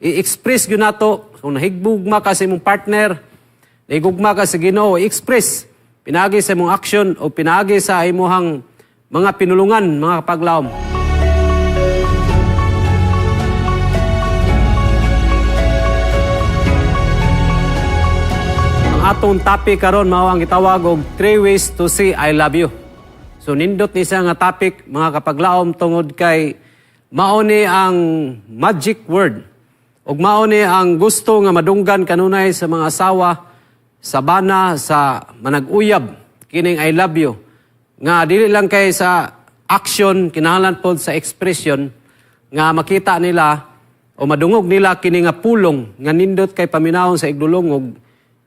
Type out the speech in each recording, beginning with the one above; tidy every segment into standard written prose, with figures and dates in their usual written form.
i-express yun nato. Kung nahigbugma ka sa imong partner, nahigugma ka sa Ginoo, i-express. Pinagi sa imong action o pinagi sa imong mga pinulungan, mga kapaglaom. Ang atong topic karon mao ang gitawag og 3 ways to say I love you. So nindot ni siya nga topic, mga kapaglaom, tungod kay mao ni ang magic word. Ug mao ni ang gusto nga madunggan kanunay sa mga asawa, sa bana, sa manag-uyab, kining I love you. Nga dili lang kay sa action, kinahanglan pod sa expression, nga makita nila o madungog nila kini nga pulong, nga nindot kay paminahon sa igdulongog,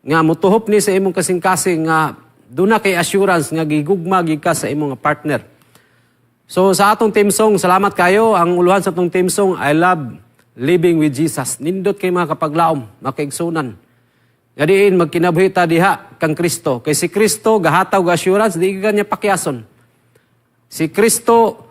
nga mutuhop ni sa imong kasing-kasing, nga duna kay assurance, nga gigugma ka sa imong partner. So sa atong team song, salamat kayo. Ang uluhan sa atong team song, I love living with Jesus. Nindot kay mga kapaglaom, makaigsunan. Nga diin, magkinabuhi ta diha kang Kristo. Kay si Kristo, gahataw ga assurance, di ka niya pakyason. Si Kristo,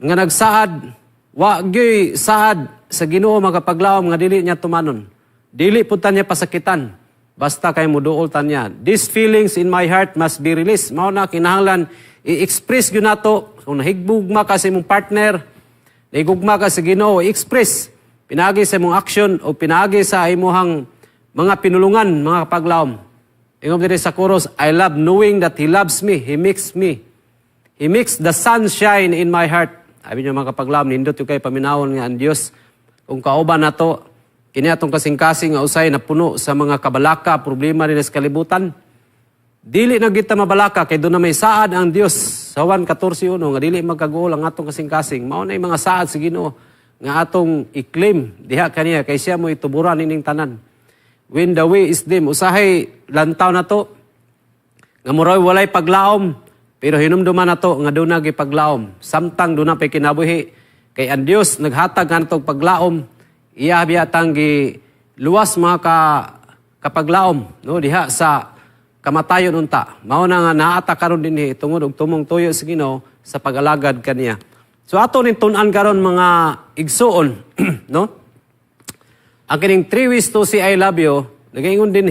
nga nagsaad, wagyoy saad sa Ginoo mga kapaglaom, nga dili niya tumanon. Dili po ta niya pasakitan. Basta kay muduol ta niya. These feelings in my heart must be released. Mao na kinahanglan, i-express yun nato. Kung nahigbugma ka sa imong partner, nahigugma ka sa Ginoo, i-express. Pinagi sa imong action o pinagi sa imong mga pinulungan, mga kapaglaom. Ingom diri sa chorus, I love knowing that He loves me. He makes the sun shine in my heart. Sabi niyo mga kapaglaom, nindot yung kay paminawon nga ang Diyos. Kung kauban na to, kini atong kasing-kasing nga usay na puno sa mga kabalaka, problema rin sa kalibutan. Dili na kita mabalaka, kay doon na may saad ang Diyos. Sa Juan 14:1, nga dili magkagool ang atong kasing-kasing. Mao na yung mga saad sa Ginoo nga atong i-claim diha kaniya, kay siya mo ituburan ining tanan. When the way is dim, usahay lantaw na to, nga muray walay paglaom, pero hinumduman na to, nga doon nagipaglaom. Samtang doon na pa'y kinabuhi, kay ang Diyos naghatag nga natong paglaom, iya biyatang luwas mga kapaglaom, no? Diha sa kamatayon unta. Mao na nga naata karon dinhi tungod og tumong tuyo sa Ginoo sa pag-alagad kaniya. So ato ning tun-an karon mga igsuon, no? Ang kining 3 ways to say I love you, nagaingon din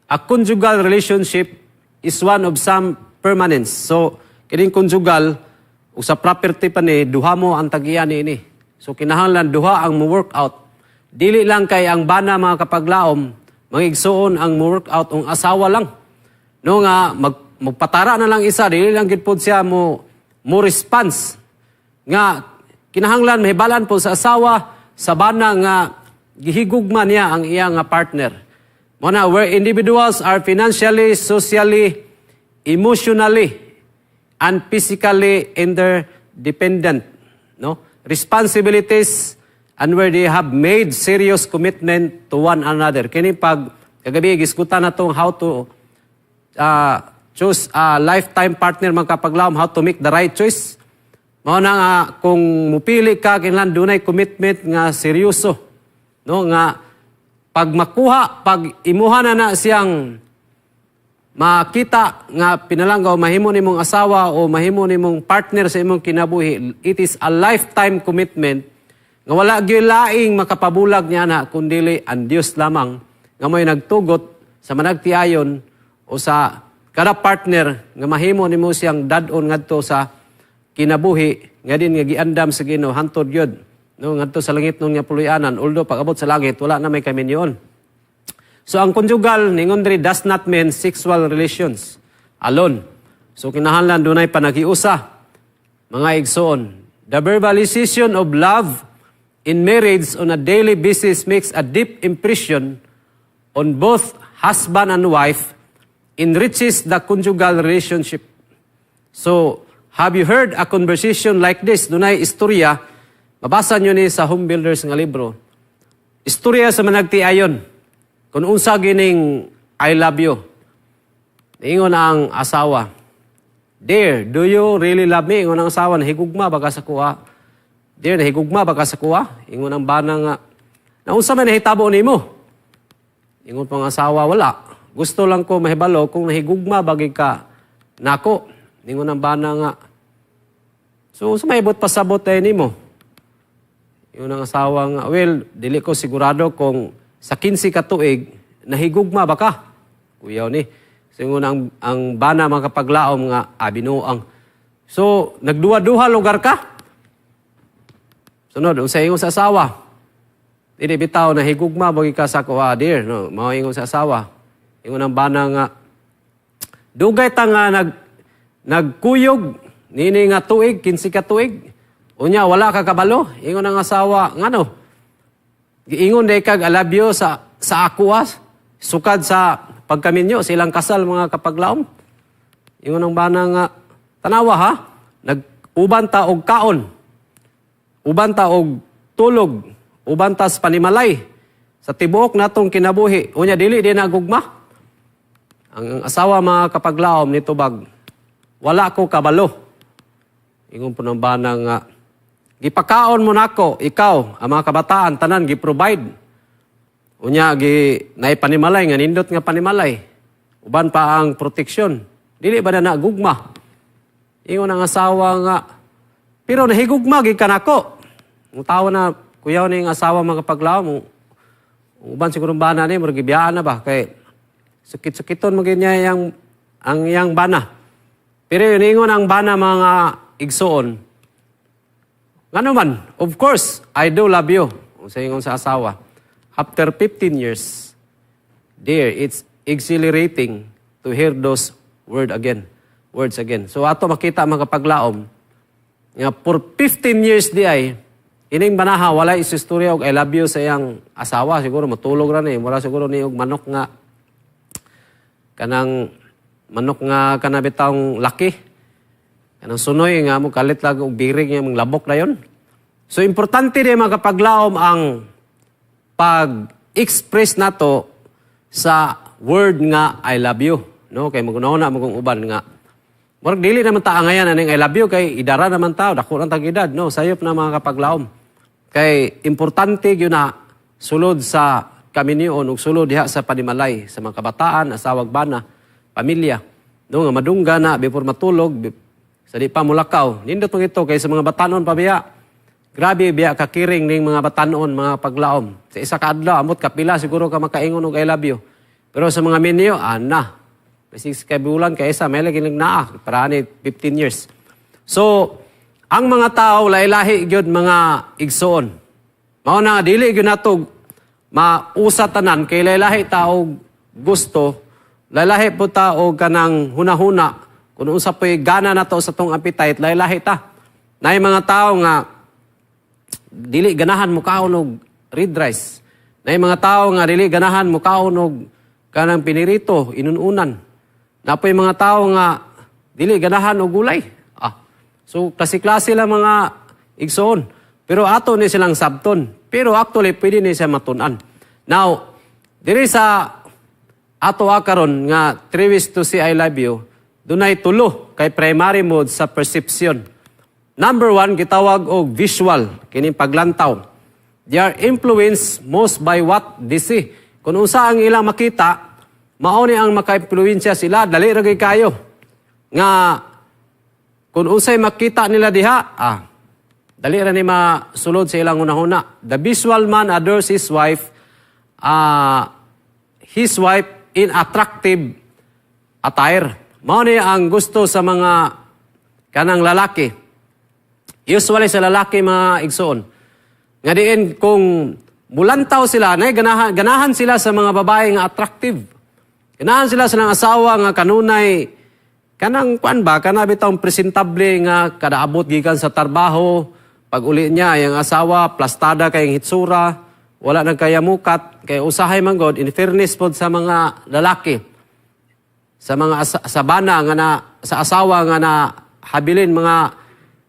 a conjugal relationship is one of some permanence. So, kining conjugal, o sa property pa ni, duha mo ang tagiyan ni. So, kinahanglan duha ang mo-work out. Dili lang kay ang bana mga kapaglaom, mga igsuon ang mo-work out, ang asawa lang. No nga, magpatara na lang isa, dili lang gitpod siya mo response. Nga, kinahanglan, mahibalan po sa asawa, sa bana nga, gihigugma niya ang iyang partner. Muna, where individuals are financially, socially, emotionally, and physically interdependent. No? Responsibilities, and where they have made serious commitment to one another. Kini pag kagabi, giskutan na itong how to choose a lifetime partner, mga kapaglaom, how to make the right choice. Muna nga, kung mupili ka, kinahanglan dunay commitment nga seryoso. No, nga pag makuha, pag imuha na siyang makita nga pinalanggaw, mahimo nimong asawa o mahimo nimong partner sa imong kinabuhi, it is a lifetime commitment nga wala gyud laing makapabulag niya na kundili ang Dios lamang nga may nagtugot sa managtiayon o sa kada partner nga mahimo nimo siyang dad-on ngadto sa kinabuhi nga din nga giandam sa Ginoo hantod gyud. No, ngadto sa langit nung niya puluyanan, although pag abot sa langit, wala na may kaminyoon. So, ang conjugal, ningon diri, does not mean sexual relations alone. So, kinahanglan dunay panagiusa, mga igsoon. The verbalization of love in marriage on a daily basis makes a deep impression on both husband and wife, enriches the conjugal relationship. So, have you heard a conversation like this? Dunay istorya. Mabasa nyo ni sa Home Builders nga libro. Istorya sa managtiayon. Kung unsa gining I love you. Ingon ang asawa. Dear, do you really love me? Ingon ang asawa, nahigugma baka sa kuha. Dear, nahigugma baka sa kuha. Ingon ang bana nga. Naunsa man nahitabo nimo? Ingon pang asawa, wala. Gusto lang ko mahibalo kung nahigugma bagay ka nako. Ingon ang bana nga. So, sa maibot pasabot tayo nimo. Ingon ang asawa nga, well, dili ko sigurado kung sa 15 ka tuig, nahigugma ba ka? Kuyaw ni. So ingon ang bana makapaglaom nga, binuang. So, nagduha-duha lugar ka? Sunod, unsa ingon sa asawa? Dili bitaw na higugma bagi ka sa kuha, dear, no? Mao ingon sa asawa. Ingon ang bana nga, dugay ta nga nagkuyog nini nga tuig, 15 ka tuig. Unya wala ka kabalo. Ingon ang asawa, ngano? Giingon day kag alabyo sa akuas, sukad sa pagkaminyo silang kasal mga kapaglaom. Ingon ang bana nga, tanawa ha, nag-uban ta og kaon. Uban ta og tulog, uban ta sa panimalay. Sa tibuok natong kinabuhi, unya dili din nagugma. Ang asawa mga kapaglaom nito bag, wala ko kabalo. Ingon po ng bana nga, gipakaon mo nako, ikaw, ang mga kabataan, tanan, giprovide. Unya, naipanimalay, nga nindot nga panimalay. Uban pa ang proteksyon. Dili ba na nagugma? Ingon ang asawa nga, pero nahigugma, gikan ako. Ang tawa na, kuyaw na yung asawa mga kapaglaom, uban siguro bana ni, maragibiyaan na ba? Kay, sukit-sukiton maginya ang yang bana. Pero yun, ingon ang bana mga igsoon, ano man, of course, I do love you. Sa ingon sa asawa. After 15 years, dear, it's exhilarating to hear those words again. So ato makita mga kapaglaom, nga for 15 years di ay, ining banaha, wala istorya og I love you sa iyang asawa. Siguro matulog ra ni. Mura siguro ni og manok nga, kanang manok nga kanabitang laki. Kanang sunoy nga mo kalit lang og birig nga mga labok na yon. So importante din mga kapaglaom ang pag-express nato sa word nga I love you. No, kay magunahon na mo kung uban nga. Murag dili naman ta angayan aning I love you kay idara naman tao dako nang tag-edad, no, sayop na mga kapaglaom. Kay importante gyud na sulod sa kaminion ug sulod diha sa panimalay sa mga kabataan, asawag bana, pamilya. No, nga madungga na before matulog, sa di pa mulakaw. Nindot mo ito kay sa mga batanon pa biya. Grabe biya kakiring ning mga batanon, mga paglaom. Sa isa ka adlaw, amot kapila siguro ka makaingon og I love you. Pero sa mga minyo, na. Kasi kay bulan kay isa may lagi naa para ni 15 years. So, ang mga tao lahi-lahi gyud mga igsoon. Mao na dili gyud nato mausa tanan kay lahi-lahi tao gusto, lahi-lahi po tao kanang hunahuna. Kung unsa po'y gana na to sa tong appetite, lahi-lahi ta. Nay mga tao nga, dili ganahan mo kaunog red rice. Nay mga tao nga, dili ganahan mo kaunog kanang pinirito, inununan. Napoy mga tao nga, dili ganahan og gulay. So, klase-klase lang mga igsoon. Pero ato ni silang sabton. Pero actually, pwede ni siya matunan. Now, diri sa ato akaron nga 3 ways to say I love you, dunay tulo kay primary mode sa perception. Number 1, gitawag og visual, kining paglantaw. They are influenced most by what they see. Kung unsa ang ilang makita, mao ni ang maka-impluwensya sila, dali ra gyud kayo. Nga kung unsay makita nila diha, dali ra ni masulod sa ilang hunahuna. The visual man adores his wife in attractive attire. Mao ni ang gusto sa mga kanang lalaki. Usually sa lalaki mga igsoon. Nga diin kung mulantaw sila, ganahan sila sa mga babae nga attractive. Ganahan sila sa ng asawa nga kanunay, kanang kuan ba, kanabitang presentable nga kadaabot gikan sa trabaho. Pag uli niya, yung asawa, plastada kayong hitsura, wala nang kayamukat, kay usahay man god, in fairness pod sa mga lalaki. Sa mga sabana nga na sa asawa nga na habilin mga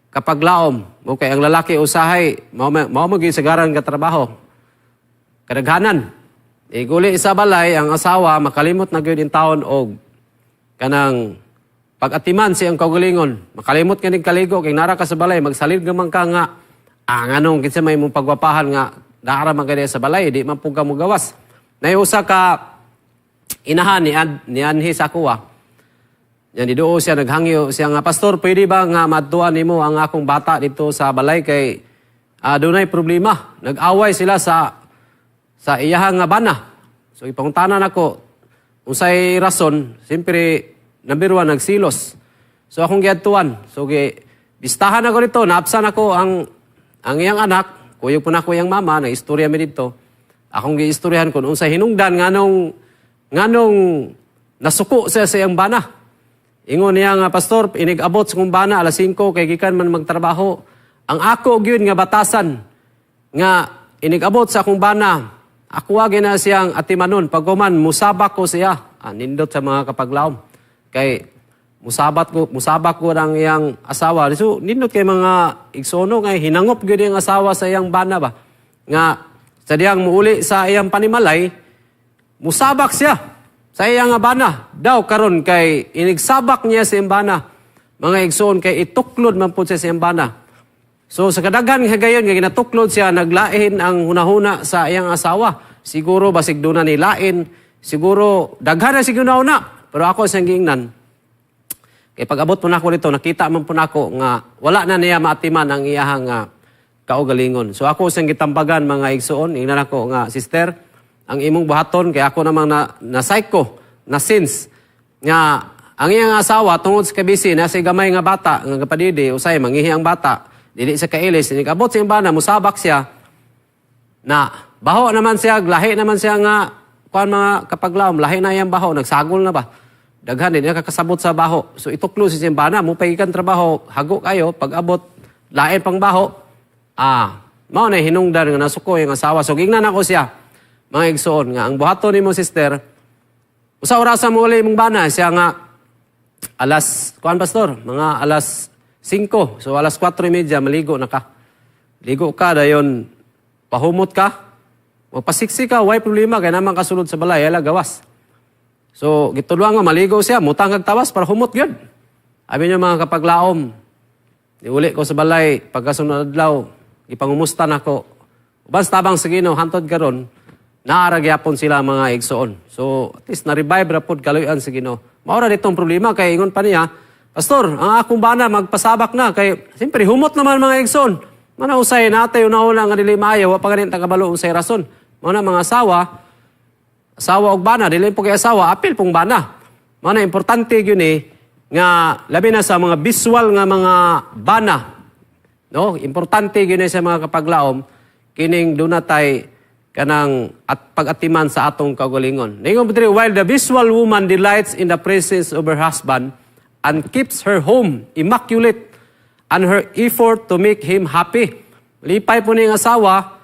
kapaglaom. Okay, ang lalaki usahay mao maging sagaran ka trabaho. Kadaghanan. Iguli isa balay ang asawa makalimot na gyud in taon og kanang pag-atiman siyang kaugalingon. Makalimot ka ning kaligo kay nara ka sa balay magsalid gamang ka nga nganong kinsa may mong pagwapahan nga naara man gani sa balay di man pug ka mo gawas. Nay usa ka inahan ni Anhi sa kuwa. Yan dido siya naghangyo siya nga pastor, pwede ba nga matuan nimo ang akong bata dito sa balay kay dunay problema. Nag-away sila sa iyahang nga bana. So ipangutanan ako unsay rason, siyempre number 1 nagsilos. So akong giadtuan. So bistahan ako dito, naapsan ako ang iyang anak, kuyog po na ko iyang mama, na-istorya mi dito. Akong giistoryahan ko unsay hinungdan nganong nasuko siya sa iyang bana. Ingon niya nga, pastor, inigabot sa kong bana, alas 5, kay gikan man magtrabaho. Ang ako gyud nga batasan, nga inigabot sa akong bana, ako wagi na siyang atimanon. Pagkuman, musabak ko siya. Nindot sa mga kapaglaom. Kay musabak ko ng iyang asawa. So, nindot kay mga igsono, kay hinangop gyud yung asawa sa iyang bana ba. Nga, sa diyang muuli sa iyang panimalay, musabak siya. Sa iyang bana, daw karon kay inigsabak niya sa iyang bana. Mga igsoon kay ituklod man po siya sa iyang bana. So sa kadaghan nga gayon nga ginatuklod siya, naglain ang hunahuna sa iyang asawa. Siguro basig doon na nilain, siguro daghan na siguro na. Pero ako sa giingnan, kay pag-abot po na ako dito, nakita man po na ako nga wala na niya maatiman ang iyahang kaugalingon. So ako sa gitambagan mga igsoon, ingnan ako nga, sister, ang imong buhaton, kaya ako namang na-psycho, na-sense, nga ang iyang asawa, tungod sa kabisi, nasa gamay nga bata, nga kapadidi, usay, mangihi ang bata, dili sa kailis, abot sa iyang bana, musabak siya, na baho naman siya, lahi naman siya nga, kuan mga kapaglaom, lahi na iyang baho, nagsagol na ba? Daghan din, nakakasabot sa baho. So ituklo sa iyang bana, mupagikan trabaho, hago kayo, pag-abot, lain pang baho, mao na hinungdan nga nasuko yung asawa. So gingnan ako siya, mga igsoon nga, ang buhaton ni mo, sister, usa orasa mo ulit mong bana, siya nga, pastor, mga alas 5, so alas 4:30, maligo na ka. Ligo ka, dayon, pahumot ka, magpasiksi ka, way problema, kaya naman kasulod sa balay, ala gawas. So, gituluan nga, maligo siya, mutang tawas para humot yun. Abi niyo mga kapaglaom, niuli ko sa balay, pagkasunod adlaw, ipangumusta na ko. Ubans tabang sa Ginoo, hantod karon, naaragyapon sila mga igsoon. So, at least na-revive rapod kaluyan sa Ginoo. Maura ditong problema, kay ingon pa niya, pastor, ang akong bana magpasabak na, kay siyempre humot naman mga igsoon. Manausay natay una-una nga dili maayo, wa pa ganin tagabalo unsay rason. Mga mga asawa og bana, dili po kay asawa, apil pong bana. Mga importante yun nga labi na sa mga visual nga mga bana. No, importante yun sa mga kapaglaom kining dunatay kanang at pag-atiman sa atong kaugalingon. Ningon po diri, while the visual woman delights in the presence of her husband and keeps her home immaculate and her effort to make him happy. Lipay po niyang asawa,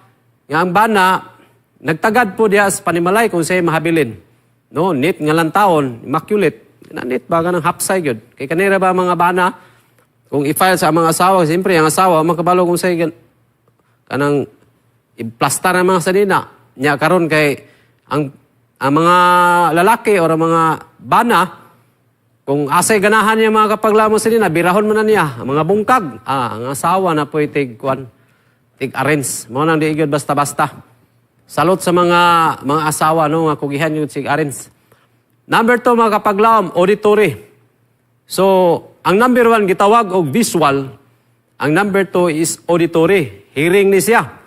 nga ang bana, nagtagad po diya sa panimalay kung sa'yo mahabilin. No, neat nga lang taon, immaculate. Neat ba ka ng hapsay yun? Kaya kanira ba mga bana, kung i-file sa mga asawa, siyempre ang asawa, makabalo kung sa'yo kanang i-plasta na mga sanina. Nya karon kay ang mga lalaki o ang mga bana, kung asay ganahan niya mga kapaglamo sanina, birahon mo na niya. Ang mga bungkag, ang asawa na po tig-arrange. Mo nang diigod basta-basta. Salot sa mga asawa, no, nga kugihan yung tig-arrange. Number 2, mga kapaglawom, auditory. So, ang number 1, gitawag og visual. Ang number 2 is auditory. Hearing ni siya.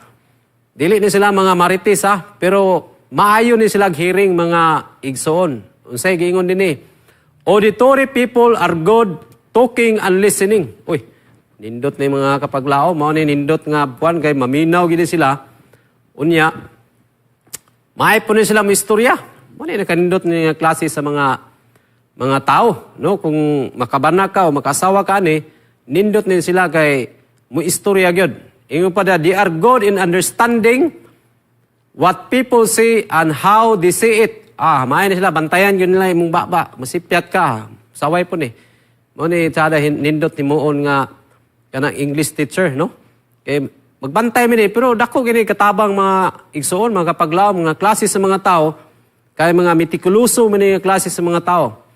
Dili ni sila mga marites, pero maayo ni sila hearing mga igsoon. Unsay giingon din auditory people are good talking and listening. Uy, nindot ni mga kapaglao, mao ni nindot nga buwan kay maminaw gid sila. Unya, maay po ni sila mo istorya. Mao ni nakanindot ni nga klase sa mga tao, no? Kung makabana ka o makasawa ka nindot ni sila kay mo istorya gyud. Ingon pa they are good in understanding what people say and how they say it. Maay na sila, bantayan yun nila imong baba, masipyat ka, saway po ni. Mo ni tada nindot ni moon nga kanang English teacher, no? Kay magbantay mi pero dako gini katabang mga igsoon, mga kapaglaom, mga klase sa mga tao, kay mga mitikuloso man nga klase sa mga tao.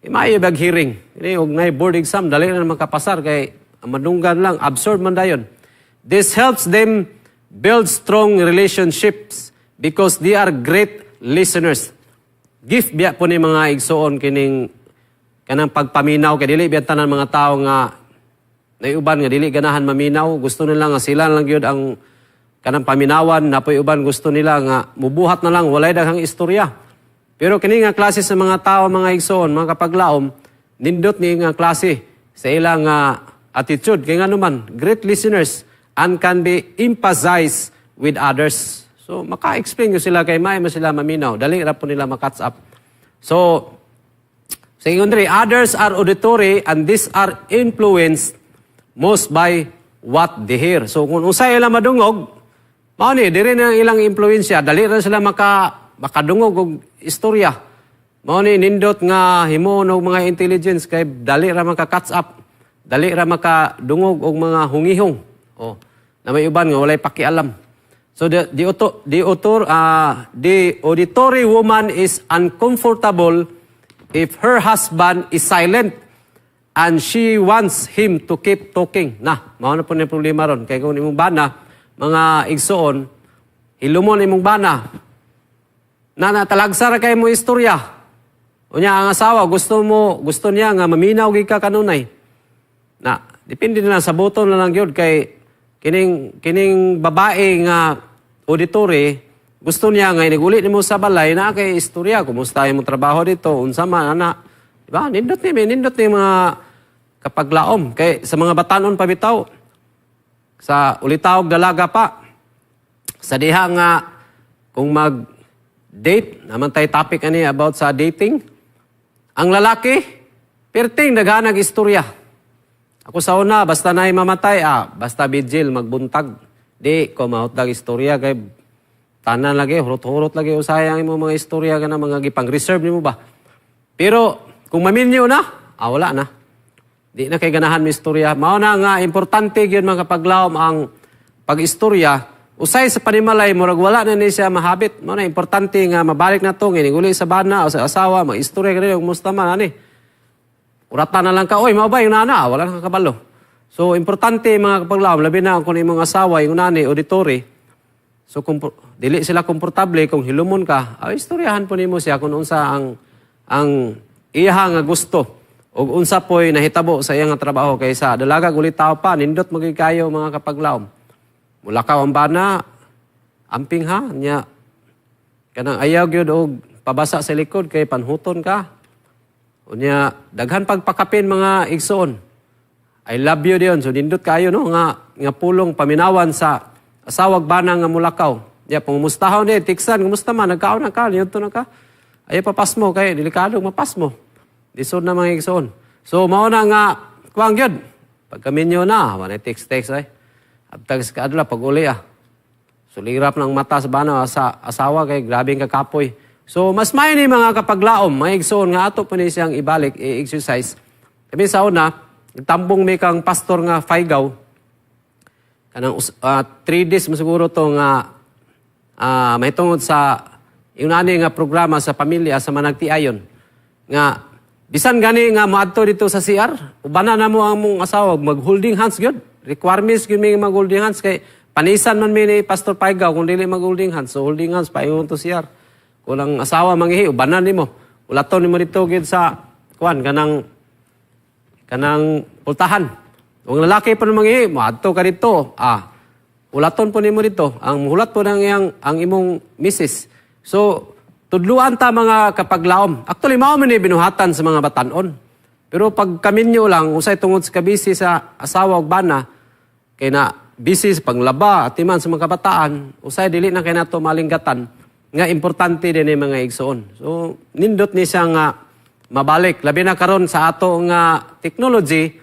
Maayo bag hearing. Ini og nay board exam dali na makapasar kay madunggan lang, absorb man dayon. This helps them build strong relationships because they are great listeners. Gift biya po ni mga igsoon kining kanang pagpaminaw kay dili biya tanan mga tao nga Naiuban nga dili ganahan maminaw, gusto nila nga sila lang gyud ang kanang paminawan, napoy uban gusto nila nga mubuhat na lang walay daghang istorya. Pero kini nga klase sa mga tao, mga igsoon, mga kapaglaom, nindot ni nga klase sa ilang attitude. Kaya nga naman, great listeners and can be empathized with others. So, maka-explain ko sila kay may sila maminaw. Dali ra po nila makatch up. So, sa ingon others are auditory and these are influenced most by what they hear. So, kung usay ilang madungog, mao ni, diri na ilang impluensya, dali ra sila makadungog og istorya. Mao ni nindot nga himo og mga intelligence kay dali ra maka-catch up, dali ra makadungog og mga hungihong. Oh, na may uban nga walay pakialam. So the auditory woman is uncomfortable if her husband is silent and she wants him to keep talking. Mao na po ni problema ron kay kung imong bana mga igsoon, hilumon imong bana na talagsa ra kay mo istorya. Unya ang asawa gusto niya nga maminaw gid ka kanunay. Depende na lang sa buton na lang gyud kay kining babae nga auditory gusto niya nga inigulit nimo sa balay na kay istorya kumusta imong trabaho dito unsa man ana. Diba? Nindot ni mga kapaglaom kay sa mga batanon pa bitaw. Sa ulitawog dalaga pa. Sa diha nga kung mag-date, naman tayo topic ani about sa dating. Ang lalaki, perting naghanag istorya. Ako sa una, basta na'y mamatay, basta vigil, magbuntag. Di ko mahutdag istorya kay tanan lagi, hurot-hurot lagi usayang mo mga istorya ka na mga gipang-reserve ni mo ba. Pero kung maminyo na, wala na. Di na kay ganahan mi istorya. Mao na nga, importante yun mga kapaglaom ang pag-istorya. Usay sa panimalay, murag wala na ni siya mahabit. Mao na, importante nga mabalik na to, iniguli sa bana o sa asawa, mag-istorya ka rin, kumusta man, uratan na lang ka, oy, mao ba yung nana? Wala na kakabalo. So, importante mga kapaglaom, labi na kung yung mga asawa, yung nani, auditory. So, dili sila komportable kung hilumon ka, istoryahan po nimo siya kung unsa ang iya nga gusto. O unsa po'y nahitabo sa iyang trabaho kaysa dalaga ulit tao pa, nindot magikayo mga kapaglaom. Mula ka ang bana, amping ha, niya, kanang ayaw gyud og pabasa sa likod kay panhuton ka. O niya, daghan pagpakapin mga igsoon. I love you diyon. So nindot kayo no, nga pulong paminawan sa asawag bana nga mulakaw. Niya, pangumustahon niya, tiksan, kumusta man, nagkaon na ka, niyot na ka. Ayaw papas mo, kay delikadong mapas mo. Disod na mga igsoon. So, mauna nga, kuwang yun. Pagkaminyo na, manay text ay. Abtag sa kaadla, pag-uli Sulirap ng mata sa bana sa asawa kay grabing kakapoy. So, mas may ni mga kapaglaom, mga igsoon nga ato pa ni siyang ibalik, i-exercise. Kami sa una, tambong may kang pastor nga Faigaw. Kanang 3 days masiguro to nga may tungod sa yung nani nga programa sa pamilya sa Managtiayon. Nga, bisan gani nga moadto dito sa CR, ubana na mo ang mong asawa, mag-holding hands gyud. Requirements gyud may mag-holding hands kay panisan man mi ni Pastor Paigaw kung dili mag-holding hands. So holding hands paingon to CR. Kung ang asawa mangihi, ubana nimo. Ulaton nimo dito gyud sa kanang pultahan. Kung lalaki pa mangihi, moadto ka dito. Ulaton po nimo dito. Ang hulat po ang imong misis. So tudluan ta mga kapaglaom. Actually, mao man ni binuhatan sa mga batanon. Pero pag kaminyo lang, usay tungod sa kabisi sa asawa ug bana, kay na busy sa panglaba, atiman sa mga kabataan, usay dili na kay nato malinggatan, nga importante din yung mga igsoon. So, nindot ni siya nga mabalik. Labi na karon sa ato nga technology,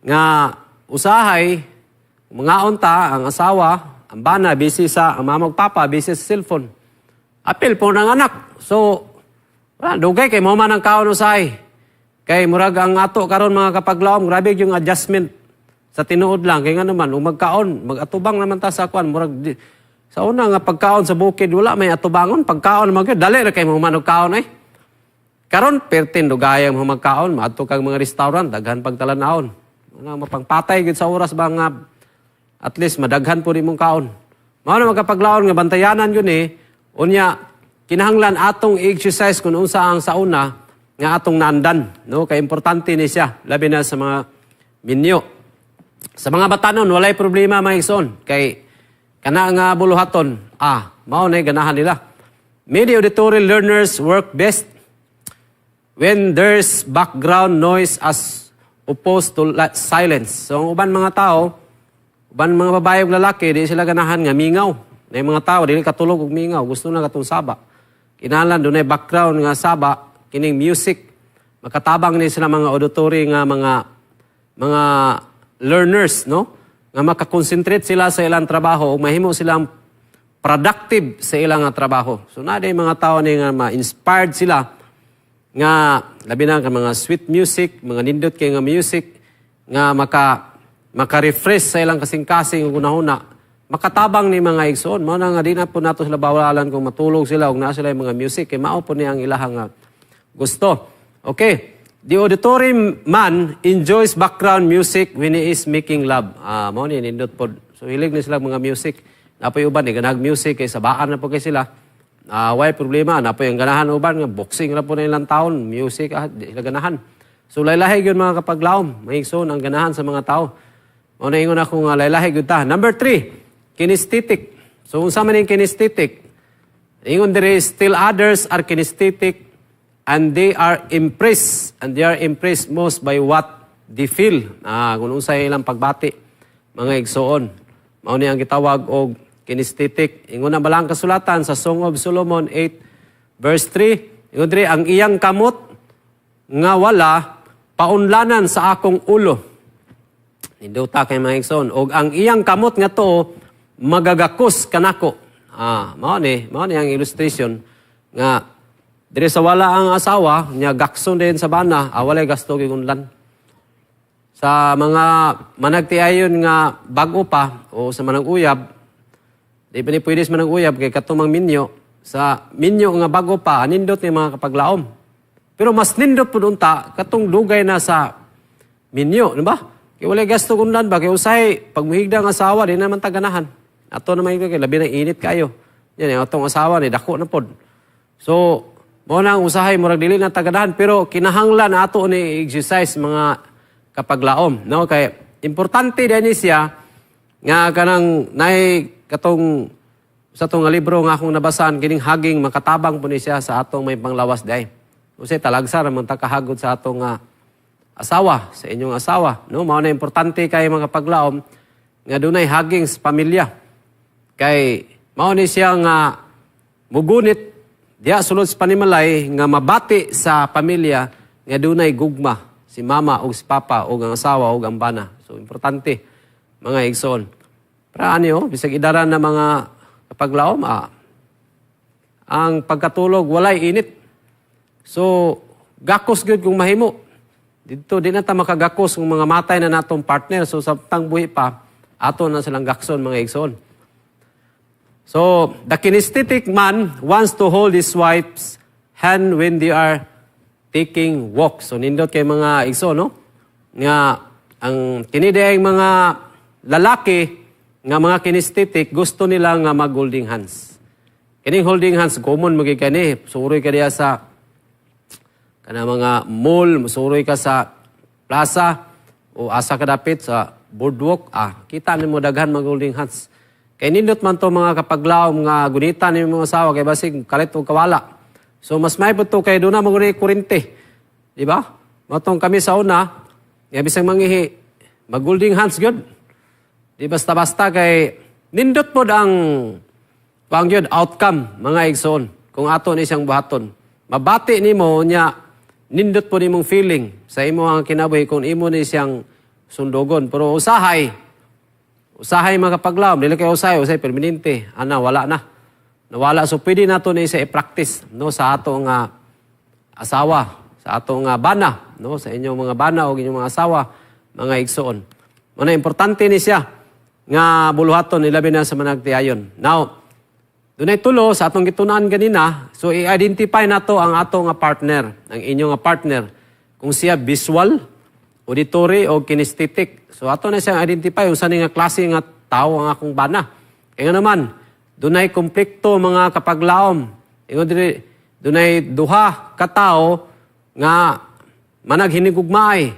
nga usahay, mga unta, ang asawa, ang bana, busy ang mamag papa, busy sa cellphone. Apil po ng anak. So, dugay kay mo man ang kaon usay. Kay murag ang ato karon mga kapaglaom, grabe yung adjustment sa tinuod lang. Kay nga naman, magkaon, mag-atubang naman ta sa kuan. Murag, sa una nga pagkaon sa bukid, wala may atubangon. Pagkaon naman kayo, dali na kay mo man ang kaon Karon, pertin, dugayang mga magkaon, maato kang mga restaurant, daghan pagtalanaon. Mapangpatay gid sa oras ba nga, at least madaghan po rin mong kaon. Mao na magkapaglaon nga bantayanan yun unya, kinahanglan atong exercise kung unsa ang sauna nga atong nandan. No? Kaya importante ni siya, labi na sa mga minyo. Sa mga batanon, walay problema mga igsoon. Kay kana nga buluhaton, mao na ganahan nila. Many auditory learners work best when there's background noise as opposed to silence. So, ang uban mga tao, uban mga babae ug lalaki, di sila ganahan nga mingaw. Na mga tao, di katulog og mingaw. Gusto na katong saba. Kinahanglan dunay background nga saba, kining music. Makatabang ni sila mga auditory nga mga learners, no? Nga makakonsentrate sila sa ilang trabaho ug mahimo silang productive sa ilang trabaho. So na day mga tao ni nga ma-inspired sila nga labi na ka mga sweet music, mga nindot kay nga music nga maka-refresh sa ilang kasing-kasing ug unahuna. Makatabang ni mga igsoon. Mao na nga di na po nato sila bawalan kung matulog sila ug naa sila yung mga music kay mao po ni ang ilahang gusto. Okay. The auditory man enjoys background music when he is making love. Mao ni nindot po. So hilig ni sila mga music. Napoy uban ni ganag music kay sabaan na po kay sila. Why problema? Napoy ang ganahan uban nga boxing ra po na ilang taon, music di sila ganahan. So laylahi gyud mga kapaglaom, maigsoon ang ganahan sa mga tao. Mao na ingon ako nga laylahi gyud ta. Number 3, kinesthetic. So unsa man ning kinesthetic? Ingon diri still others are kinesthetic and they are impressed most by what they feel. Kung unsay ilang pagbati, mga igsoon. Mao ni ang gitawag og kinesthetic. Ingon na balang kasulatan sa Song of Solomon 8 verse 3. Ingon diri ang iyang kamot nga wala paunlanan sa akong ulo. Ninduta kay mga igsoon. Og ang iyang kamot nga to magagakos kanako. Mao ni ang illustration nga diri sa wala ang asawa, niya gakson din sa bana, walay gasto gigunlan. Sa mga managtiayon nga bago pa, o sa manang uyab, di pa ni pwede sa manang uyab, kay katumang minyo, sa minyo nga bago pa, nindot ni mga kapaglaom. Pero mas nindot po unta, katong dugay na sa minyo, di ba? Kaya walay gasto gunlan ba? Kaya usay, pag muhigda ang asawa, di naman taganahan. Ato naman yung labi na init kayo. Yan, yung atong asawa ni dako na pod. So, mo nang usahay murag dili na tagadahan pero kinahanglan ato ni exercise mga kapaglaom, no? Kay importante dinhi siya nga kanang nay katong sa tong libro nga akong nabasahan kining haging makatabang po ni siya sa atong may panglawas day. Usay talagsa ra man ta kahagod sa atong asawa, sa inyong asawa, no? Mao na importante kay mga kapaglaom nga dunay haging sa pamilya. Kay mao ni siya nga mugunit diya sulod sa panimalay nga mabati sa pamilya nga dunay gugma si mama o si papa o ang asawa o ang bana. So importante mga igsoon. Para bisag idaran na mga kapaglaom, ang pagkatulog walay init. So gakos gyud kung mahimo. Dito di na ta makagakos kung mga matay na natong partner. So sa buhi pa ato na silang gakson mga igsoon. So, the kinesthetic man wants to hold his wife's hand when they are taking walks. So, nindot kay mga igso, no? Nga, ang kinidaing mga lalaki, nga mga kinesthetic, gusto nila nga mag-holding hands. Kining holding hands, common magigani. Suroy ka diya sa mga mall, suroy ka sa plaza, o asa ka dapit sa boardwalk. Kita mo daghan mag-holding hands. Kay nindot man to mga kapaglaom nga gunitan ni mga asawa kay basig kalit o kawala. So mas maibot to kay doon na maguni kurente. Di ba? Matong kami sa una, nga bisang mangihi, mag-holding hands good. Di basta-basta kay nindot pod ang yun, outcome mga igsoon kung ato ni siyang buhaton. Mabati nimo nya nindot po nimong feeling sa imo ang kinabuhi kung imo ni siyang sundogon. Pero usahay mga kapaglaom, dili kayo usay permanente. Wala na. Nawala. So, pwede nato na isa i-practice, no, sa atong asawa, sa atong bana, no, sa inyong mga bana o inyong mga asawa, mga igsoon. Mana, importante ni siya nga buluhaton, ilabi na sa managtiayon. Now, dunay tulo sa atong gitunaan ganina, so i-identify nato ang atong partner, ang inyong partner, kung siya visual, auditory o kinesthetic. So ato na siyang identify kung saan nga klase nga tao ang akong bana. Kaya naman, dunay konflikto mga kapaglaom. Dunay duha ka tao nga managhinigugmaay.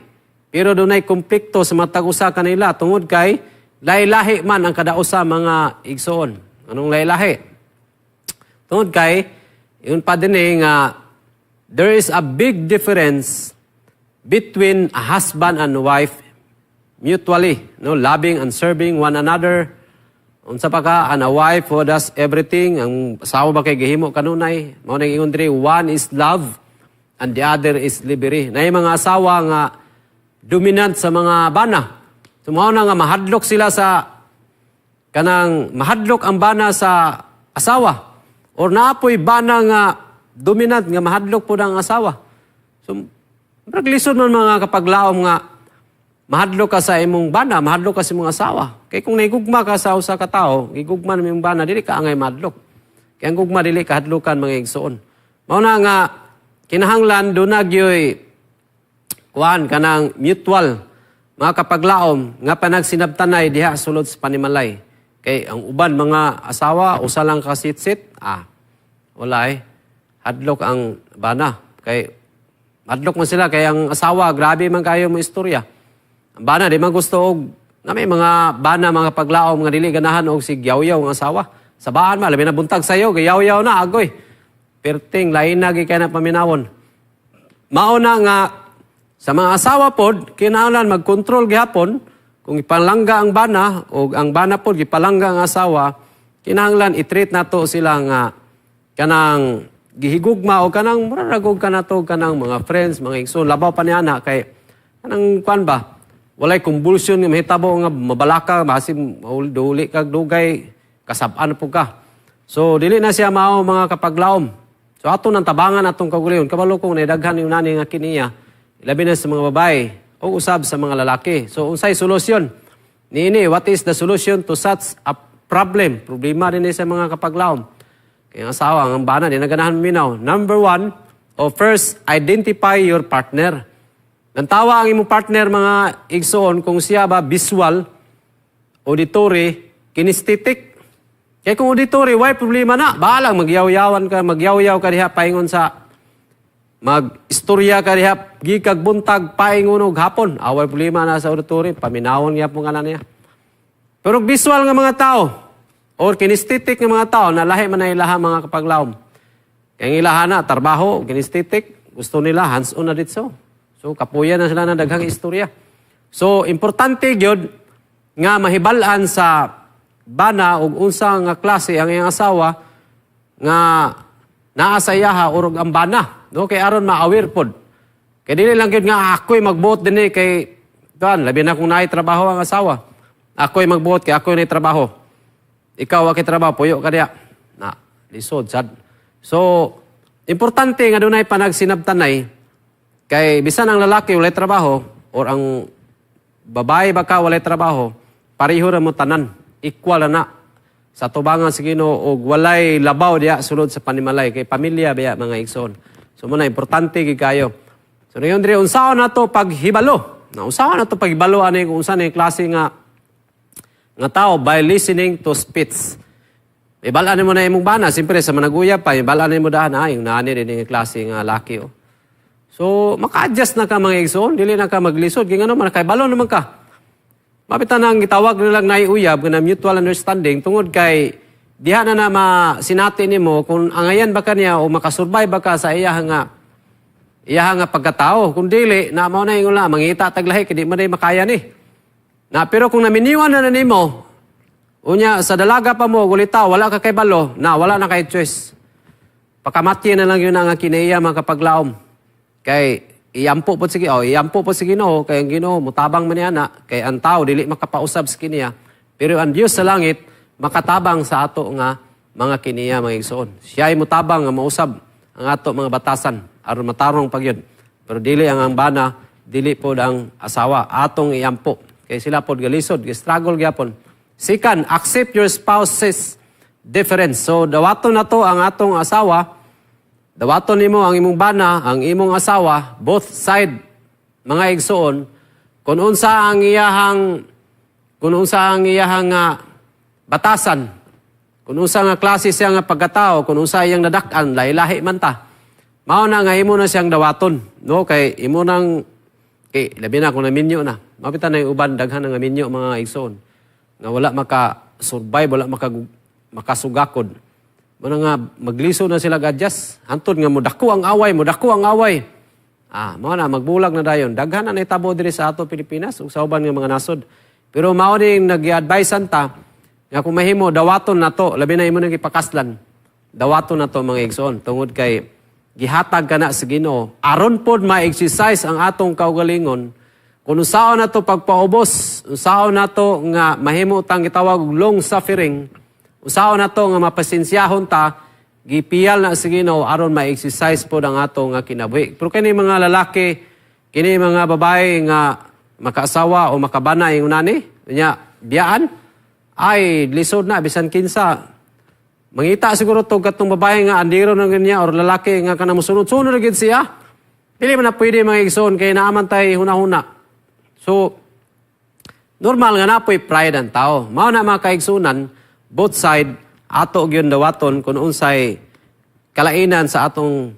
pero dunay konflikto sa matag usa kanila tungod kay lahi-lahi man ang kada usa mga igsoon. Anong lahi-lahi? Tungod kay yun pa din nga there is a big difference between a husband and wife mutually, no, loving and serving one another. Unsa pa ka, and a wife who does everything, ang asawa ba kay gihimo kanunay, mao nang ingon diri, one is love and the other is liberty. Nay mga asawa nga dominant sa mga bana. So mao na nga mahadlok sila sa kanang mahadlok ang bana sa asawa or naapoy bana nga dominant nga mahadlok po ang asawa. So lisod man mga kapaglaom nga mahadlok ka sa imong bana, mahadlok ka sa imong asawa. Kaya kung naigugma ka sa usa ka tawo, igugma na imong bana, dili ka angay mahadlok. Kaya ang gugma dili kahadlokan mga igsoon. Mao na nga kinahanglan do na gyoy kuan kanang mutual mga kapaglaom nga panagsinabtanay diha sulod sa panimalay. Kay ang uban mga asawa usa lang ka sitsit, wala hadlok ang bana. Kay hadlok man sila kay ang asawa grabe man kayo mo istorya. Ang bana di man gusto og na may mga bana mga paglaom nga dili ganahan og si yaw-yaw nga asawa. Sabaan ma labi na buntag sayo yaw-yaw na agoy. Perting lain na kay na paminawon. Mao na nga sa mga asawa pod kinahanglan magkontrol gihapon kung ipalangga ang bana o ang bana pod gipalangga ang asawa, kinahanglan i-treat nato sila nga kanang gihigugma o kanang muraragog ka nato kanang mga friends, mga igsoon, labaw pa niana kay kanang kuan ba? Walay convulsion nga mahitabo nga mabalaka, masim duli kag dugay kasab-an po ka. So dili na siya mao mga kapaglaom. So ato nang tabangan atong kagulihon, kabalo kung naidaghan yung nani nga kiniya, ilabi na sa mga babae o usab sa mga lalaki. So unsay solusyon? Niini, what is the solution to such a problem? Problema din sa mga kapaglaom. Kaya ang asawa, ang bana, di naganahan minaw. Number one, first, identify your partner. Nantawa ang imong partner mga igsoon kung siya ba visual, auditory, kinesthetic. Kaya kung auditory, why problema na? Balang magyaw-yawan ka, magyaw-yaw ka diha, paingon sa mag-istorya ka diha, gikag buntag, paingon og hapon. Away problema na sa auditory, paminawon niya po nga na niya. Pero visual nga mga tao, or kinesthetic nga mga tao, na lahi man na ilaha mga kapaglaom. Kaya ilaha na, trabaho, kinesthetic, gusto nila, hands-on na dito. So, kapuya na sila ng daghang istorya. So, importante gyud nga mahibalan sa bana o unsang nga klase ang iyang asawa nga naasayaha urog ang bana. No? Kaya aron ma-aware pod. Kaya dili lang gyud nga ako'y magbuot din kay doan, labi na kung naay trabaho ang asawa. Ako'y magbuot kay ako'y naay trabaho. Ikaw wa kay trabaho, puyo ka diya. Na, lisod, sad. So, importante nga dunay panagsinabtanay kay bisan ang lalaki walay trabaho or ang babae baka walay trabaho, pareho ra mo tanan, equal na sa tubangan sa Ginoo og walay labaw diya sulod sa panimalay kay pamilya biya mga igsoon. So muna importante gid kayo. So ngayon dire unsaon nato paghibalo? Na unsaon nato paghibalo ani kung unsa ni klase nga tao by listening to speech. Ibalaan mo na imong bana, siyempre sa managuya pa, ibalaan mo dahan yung nani din yung klase nga laki oh. So, maka-adjust na ka mga igsoon, dili na ka maglisod. Kaya nga naman, nakaibalon naman ka. Mapitan ang gitawag nilang naiuyab, na mutual understanding, tungod kay diha na sinati ni mo, kung angayan ba ka niya o makasurvive ba ka sa iya nga pagkatao. Kung dili, na mo na yung mangita taglahi, kaya di mo na makaya ni. Pero kung naminiwan na nimo, unya, sa dalaga pa mo, gulita, wala ka kay balo, wala na kay choice. Pakamatya na lang yun ang kinaiya mga kapaglaom. Kay iyampo po sige no, kay ang Ginoo mutabang man niya kay ang tao dili makapausab sa kiniya, pero ang Dios sa langit makatabang sa ato nga mga kiniya mga igsoon. Siya ay mutabang nga mausab ang ato mga batasan aron matarong pagyud. Pero dili ang bana, dili pod ang asawa atong iyampo. Kay sila pod galisod, struggle gyapon. Second, accept your spouse's difference. So dawaton nato ang atong asawa. Dawaton nimo ang imong bana, ang imong asawa, both side mga igsoon, kung unsa ang iyahang batasan, kung unsa nga klase siya nga pagkatao, kung unsa iyang nadak-an, lahi-lahi man ta. Mao na nga imo na siyang dawaton, no? Kay imo nang Labi na kung naminyo na. Mapitan na yung uban, daghan ng naminyo mga igsoon. Nga wala maka-survive, wala makasugakod. Muna nga, magliso na sila gadjas. Hantod nga, mudako ang away. Mga na, magbulag na dayon. Daghan na naitabo diri sa ato Pilipinas, ug sa uban nga mga nasod. Pero mao ning nag-advise ta, nga kung mahimo, dawaton na to, labi na imo nang ipakaslan. Dawaton na to mga igsoon. Tungod kay, gihatag ka na sa Ginoo. Aron pod ma-exercise ang atong kaugalingon, kung usaon na to pagpaubos, usaon na to nga mahimo tang gitawag long suffering, usaon na to nga mapasensyahon ta, gipiyal na sa Ginoo aron ma-exercise pod ang atong nga kinabuhi. Pero kini mga lalaki, kini mga babae nga makaasawa o makabana yung unani, nya biyaan, ay lisod na bisan kinsa. Mangita siguro to katong babae nga andiro na ganyan or lalaki nga kanang musunod-sunod na gid siya. Dili man na pwede mga igsoon kay naaman tay hunahuna. So, normal nga napoy pride ang tao. Mao na mga kaigsunan, both side, ato gyud dawaton kung unsay kalainan sa atong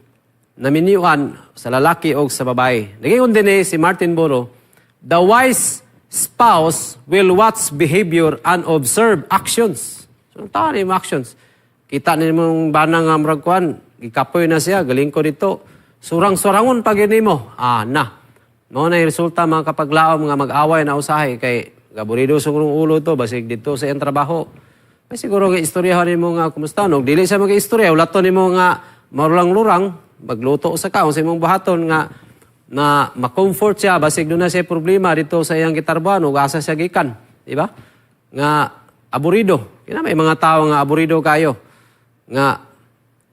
naminiuan sa lalaki o sa babae. Nagingon din si Martin Boro, the wise spouse will watch behavior and observe actions. So, tahan yung actions. Kita ni mong banang nga mragkuan, gikapoy na siya, galing ko dito. Surang-surangon pag yun mo. Mao na yung resulta mga kapaglaom nga mag-away na usahay kay gaburido sa kong ulo to, basig dito sa iyang trabaho. Ay siguro nga istoryahan ni mo nga kumusta. No? Dili sa mga istorya, ulato ni mo nga marulang-lurang, magluto sa kaon sa imong buhaton nga na ma-comfort siya, basig doon na siya problema dito sa iyang gitarbuhan, o asa siya gikan. Diba? Nga aburido. Kina may mga tao nga aburido kayo. Nga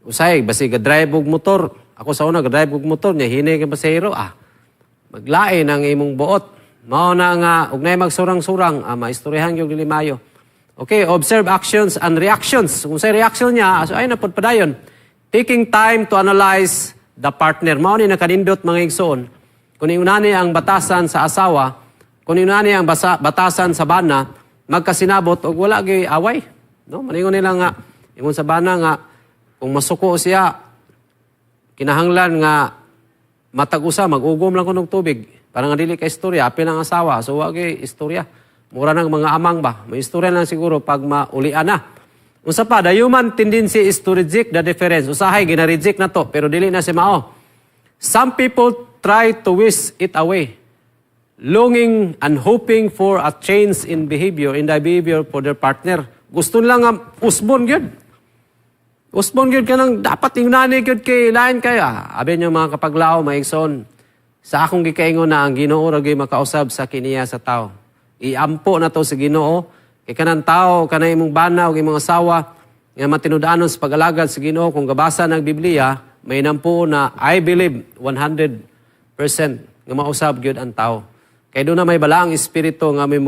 usay, basig drive og motor. Ako sa una, drive og motor niya, hinay ka pasahero. Maglain ang imong buot. Mao na nga, ugnay magsurang-surang, maistoryahan yung dilimayo. Okay, observe actions and reactions. Kung sa reaction niya, ay napodpadayon. Taking time to analyze the partner. Mao ni nakanindot mga igsoon. Kung inunani ang batasan sa asawa, kung inunani ang batasan sa bana, magkasinabot o wala gay away. No? Maningon nila nga, ingon sa bana nga, kung masuko siya, kinahanglan nga matag-usa, mag-ugom lang ko ng tubig. Parang nga dili ka istorya, apil ang asawa. So, wag istorya. Mura ng mga amang ba? May istorya lang siguro pag maulian na. Unsa pa, the human tendency is to reject the difference. Usahay, gina-reject na to, pero dili na si mao. Some people try to wish it away, longing and hoping for a change in the behavior for their partner. Gusto lang nga usbon yun. Usbon yun ka nang dapat yung nanay yun kay lain kayo. Abi nyo mga kapaglao, maigsoon. Sa akong gikaingon na ang Ginoo ragay makausab sa kiniya sa tao. Iampo na to sa Ginoo. Kay kanang tao, kanang imong bana o imong asawa, nga matinudanon sa pag-alagad sa Ginoo, kung gabasa ng Biblia, may nampo na I believe 100% nga mausab gyud ang tao. Kay doon na may balaang espiritu nga may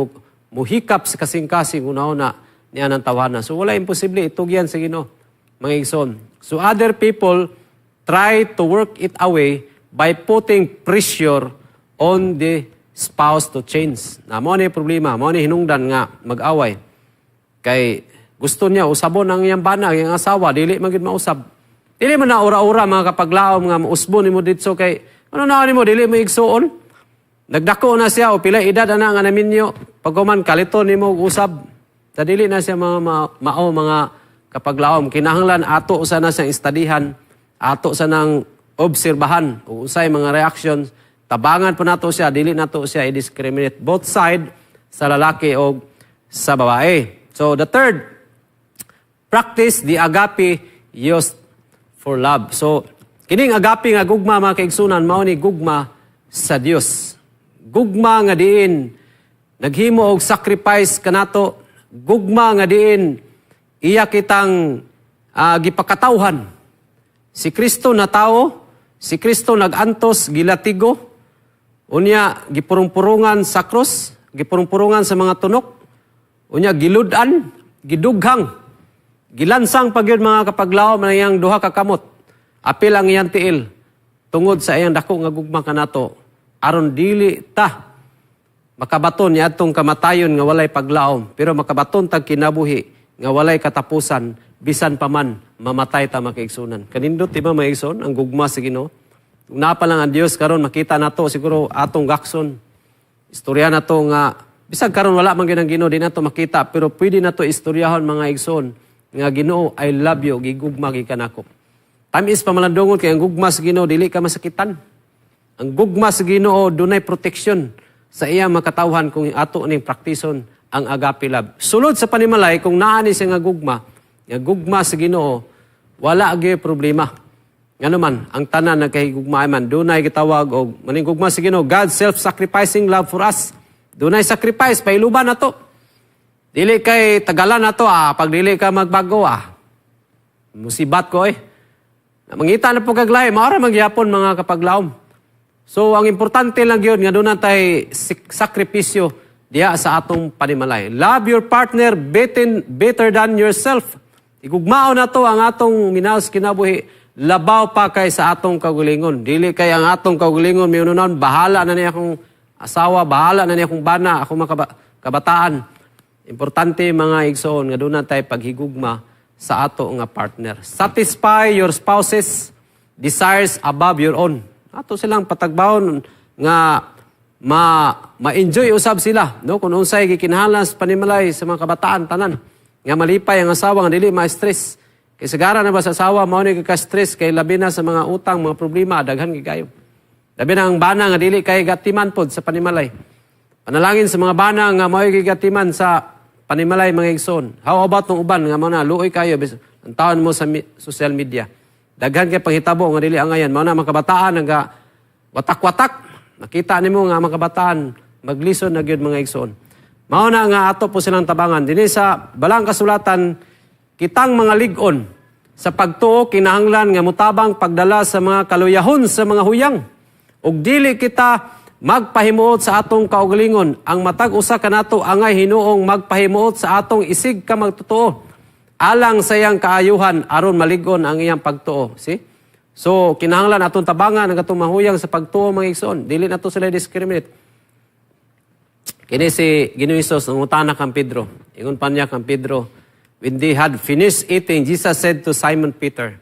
muhikap sa kasing-kasing una-una niya ng tawanan. So wala imposible, itugyan sa Ginoo. Mga igsoon. So other people try to work it away by putting pressure on the spouse to change. Na mo ni problema, mo ni hinungdan nga mag-away. Kay gusto niya usabon ang iyang bana, ang iyang asawa, dili magid mausab. Dili man na ura-ura mga kapaglaom nga mausbon nimo dito kay ano na nimo dili mo igsuon. Nagdako na siya o pila edad ana nga naminyo. Pagkuman kaliton nimo usab. Sa dili na siya mga kapaglaom, kinahanglan ato sa na siyang istadihan, ato sa nang obserbahan, o usay mga reactions, tabangan po nato siya, dili nato siya i-discriminate both side sa lalaki o sa babae. So the third, practice the agape used for love. So kining agape nga gugma mga kaigsunan, mao ni gugma sa Dios. Gugma nga diin naghimo og sacrifice kanato, gugma nga diin iya kitang gipakatawhan. Si Kristo na tao, si Kristo nagantos, gilatigo, unya gipurung-purungan sa krus, gipurung-purungan sa mga tunok, unya giludan, gidughang, gilansang pagyud mga kapaglaom na iyang duha ka kamot. Apil ang iyang tiil, tungod sa iyang dako nga gugma kanato, aron dili ta makabaton niya atong kamatayon nga walay paglaom, pero makabaton tag kinabuhi nga walay katapusan, bisan pa man, mamatay ta makaigsunan. Kanindot, di ba maigsun, ang gugma sa Ginoo? Kung napa lang ang Dios karon makita nato siguro atong gakson. Istorya nato nga bisag karon wala man gyud ang Ginoo di nato makita pero pwede nato istoryahon mga igsoon nga Ginoo I love you gigugma gikan ako. Tamis pamalandungon kay ang gugma sa Ginoo dili ka masakitan. Ang gugma sa Ginoo dunay proteksyon sa iyang makatawhan kung ato ning praktison ang agape love. Sulod sa panimalay kung naa ni siya nga gugma sa Ginoo, wala gyud problema. Ngano man ang tanan nagkahigugma man dunay gitawag og maning gugma sa Ginoo, God's self-sacrificing love for us. Dunay sacrifice pailuban nato. Dili kay tagalan nato pag dili ka magbago musibat ko Mangita na po kaglahi, maara magyapon mga kapaglaom. So, ang importante lang yun, nga doon natay sakripisyo diya sa atong panimalay. Love your partner better than yourself. Igugmao na to ang atong minaos kinabuhi. Labaw pa kay sa atong kagulingon. Dili kay ang atong kagulingon, may ununan, bahala na niya akong asawa, bahala na niya akong bana, akong mga kabataan. Importante mga igsoon, nga doon natay paghigugma sa ato nga partner. Satisfy your spouse's desires above your own. Ato silang patagbawon nga ma-enjoy usab sila, no? Kung unsay gikinahanglan sa panimalay sa mga kabataan tanan, nga malipay ang asawa nga dili ma-stress. Kay sagara na ba sa asawa mao ni ka-stress kay labi na sa mga utang, mga problema daghan gigayo. Labi na ang bana nga dili kay gatiman pod sa panimalay. Panalangin sa mga bana nga mao gigatiman sa panimalay mga igsoon. How about nung uban nga mga luoy kayo ang taon mo sa social media. Daghan kay panghitabo nga dili angayan mao na mga kabataan nga watak-watak. Nakita nimo nga mga kabataan maglison na gyud mga igsoon. Mao na nga ato po silang tabangan dinhi sa balang kasulatan kitang mga lig-on sa pagtuo kinahanglan nga mutabang pagdala sa mga kaluyahon sa mga huyang. Ug dili kita magpahimuot sa atong kaugalingon, ang matag usa kanato angay hinuong magpahimuot sa atong isig ka magtotoo. Alang sa iyang kaayuhan aron malig-on ang iyang pagtuo. See? So kinahanglan atong tabangan ang atong mahuyang sa pagtuo mga igsoon. Dili nato sila discriminate. Kini si Ginoong Hesus nangutana kang Pedro. Ingon pa niya kang Pedro, when they had finished eating, Jesus said to Simon Peter,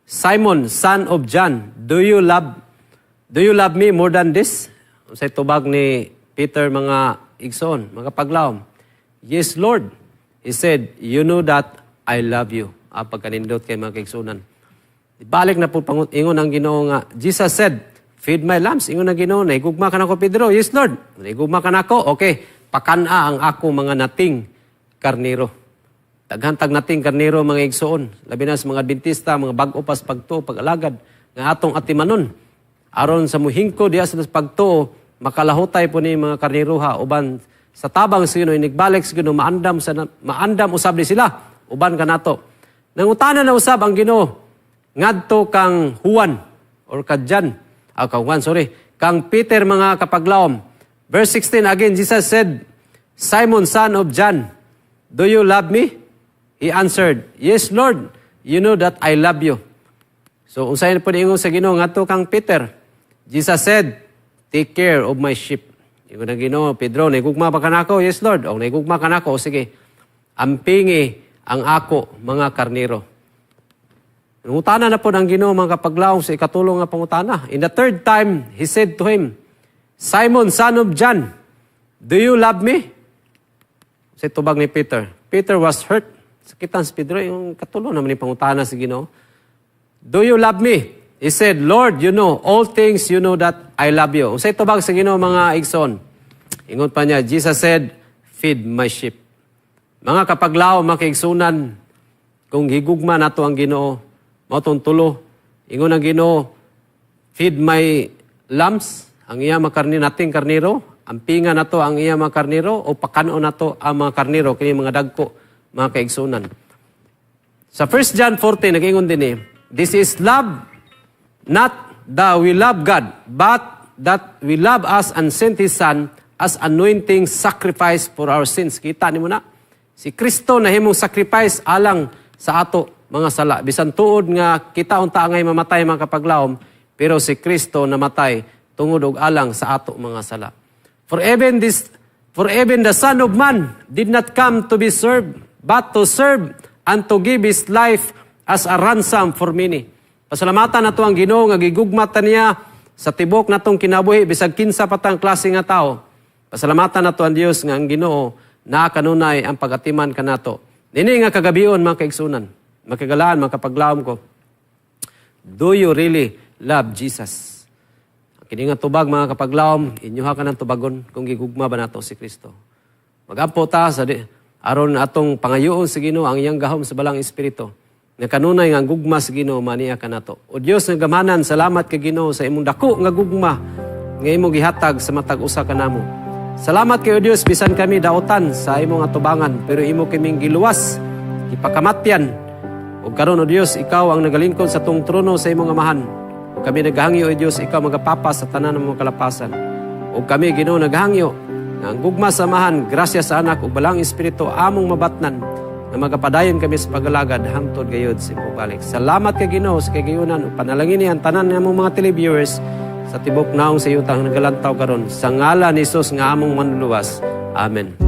Simon, son of John, do you love me more than this? Sa tubag ni Peter mga igsoon, mga paglaom. Yes, Lord. He said, you know that I love you. Pagkanindot kay mga kaigsunan. Balik na po ingon ang Ginoo nga. Jesus said, feed my lambs. Ingon ang Ginoo, naigugma ka na ko, Pedro. Yes, Lord. Naigugma ka na ko. Okay, pakana ang ako mga nating karniro. Taghantag nating karniro mga igsoon. Labi na sa mga Adventista, mga bag-o pas pagtuo, pag-alagad. Nga atong atimanon. Aron sa muhingko diya sa pagtuo, makalahutay po ni mga karniruha uban sa tabang sa Ginoo inigbalik sa Ginoo maandam usab ni sila uban kanato. Nangutana na usab ang Ginoo ngadto kang Juan or kang Peter mga kapaglaom. Verse 16 again Jesus said, Simon son of John, do you love me? He answered, yes Lord, you know that I love you. So unsay po ingon sa Ginoo ngadto kang Peter? Jesus said, take care of my sheep. Ingon ang Ginoo, Pedro, naigugma pa ka nako? Yes, Lord. O, naigugma ka nako? Sige. Ampingi ang ako, mga karniro. Nangutana na po ng Ginoo, mga kapaglaong sa ikatulong nga pangutana. In the third time, he said to him, Simon, son of John, do you love me? Sa tubag ni Peter. Peter was hurt. Sakitan si Pedro, yung katulong naman yung pangutana sa Ginoo. Do you love me? He said, Lord, you know, all things you know that I love you. Usay tubag sa Ginoo mga igsoon. Ingon pa niya, Jesus said, feed my sheep. Mga kapaglaw, mga kaigsunan, kung higugma nato ang Ginoo, mautong tulo, ingon ang Ginoo, feed my lambs, ang iya makarni nating karniro, ampinga nato ang iya mga karniro, o pakano nato ang mga karniro, kini mga dagko, mga kaigsunan. Sa 1 John 14, nag-ingon din this is love, not that we love God, but that we love us and sent His Son as anointing sacrifice for our sins. Kita ni mo na. Si Kristo na himong sacrifice alang sa ato mga sala. Bisan tuod nga kita unta ngay mamatay mga kapaglaom, pero si Kristo namatay tungod og alang sa ato mga sala. For even the Son of Man did not come to be served, but to serve and to give His life as a ransom for many. Pasalamatan nato ang Ginoo nga gigugmatan niya sa tibok natong kinabuhi bisag kinsa patang klase nga tao. Pasalamatan nato ang Dios nga ang Ginoo naa kanunay ang pagatiman kanato. Nini nga kagabion mga kaigsunan, makagalaan, makapaglaom ko. Do you really love Jesus? Kini nga tubag mga kapaglaom, inyuha ka ng tubagon kung gigugma ba nato si Kristo. Magampo ta sa aron atong pangayoon sa Ginoo ang iyang gahom sa balang espiritu. Nga kanunay nga gugma sa Ginoo maniya kanato. O Dios nga gamanan, salamat kay Ginoo sa imong dako nga gugma nga imong gihatag sa matag usa kanamo. Salamat kayo Dios bisan kami daotan sa imong atubangan pero imo kaming giluwas, ipakamatyan. O karon o Dios ikaw ang nagalingkod sa tong trono sa imong amahan. O kami naghangyo o Dios ikaw magapapas sa tanan ng mga kalapasan. O kami Ginoo naghangyo nga ang gugma sa amahan, grasya sa anak ug balang espiritu among mabatnan na magapadayon kami sa pagalagad hangtod gayud sa imong balik. Salamat kay Ginoo sa kagayunan ug panalangin ang tanan namong mga televiewers sa tibok naong sa iyong nagalantaw karon sa ngalan ni Jesus nga among manluluwas. Amen.